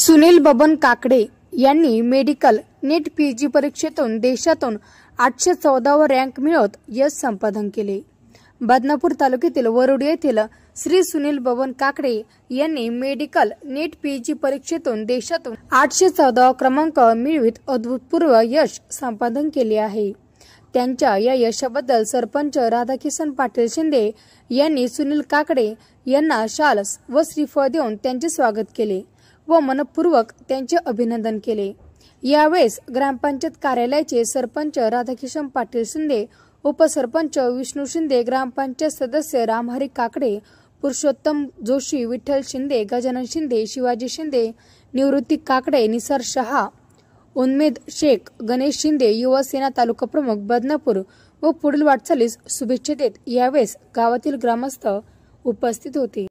सुनील बबन काकडे यांनी मेडिकल नीट पीजी परीक्षेतून देशातून 814वा रँक मिळवत यश संपादन केले। बदनापूर तालुक्यातील वरुड येथील श्री सुनील बबन काकडे यांनी मेडिकल नीट पीजी परीक्षेतून देशातून 814वा क्रमांक मिळवित अभूतपूर्व यश संपादन केले आहे। त्यांच्या या यशाबद्दल सरपंच राधाकिशन पाटील शिंदे यांनी सुनील काकडे यांना शाल्स व श्रीफळ देऊन त्यांचे स्वागत केले व मनपूर्वक त्यांचे अभिनंदन केले। यावेळेस ग्रामपंचायत कार्यालयाचे सरपंच राधाकिशन पाटील शिंदे, उपसरपंच विष्णू शिंदे, ग्रामपंचायत सदस्य रामहरी काकडे, पुरुषोत्तम जोशी, विठ्ठल शिंदे, गजानन शिंदे, शिवाजी शिंदे, निवृत्ती काकडे, निसार शहा, उन्मेद शेख, गणेश शिंदे, युवा सेना तालुका प्रमुख बदनापूर व पुढील वाटचालीस शुभेच्छा देत यावेळेस गावातील ग्रामस्थ उपस्थित होते।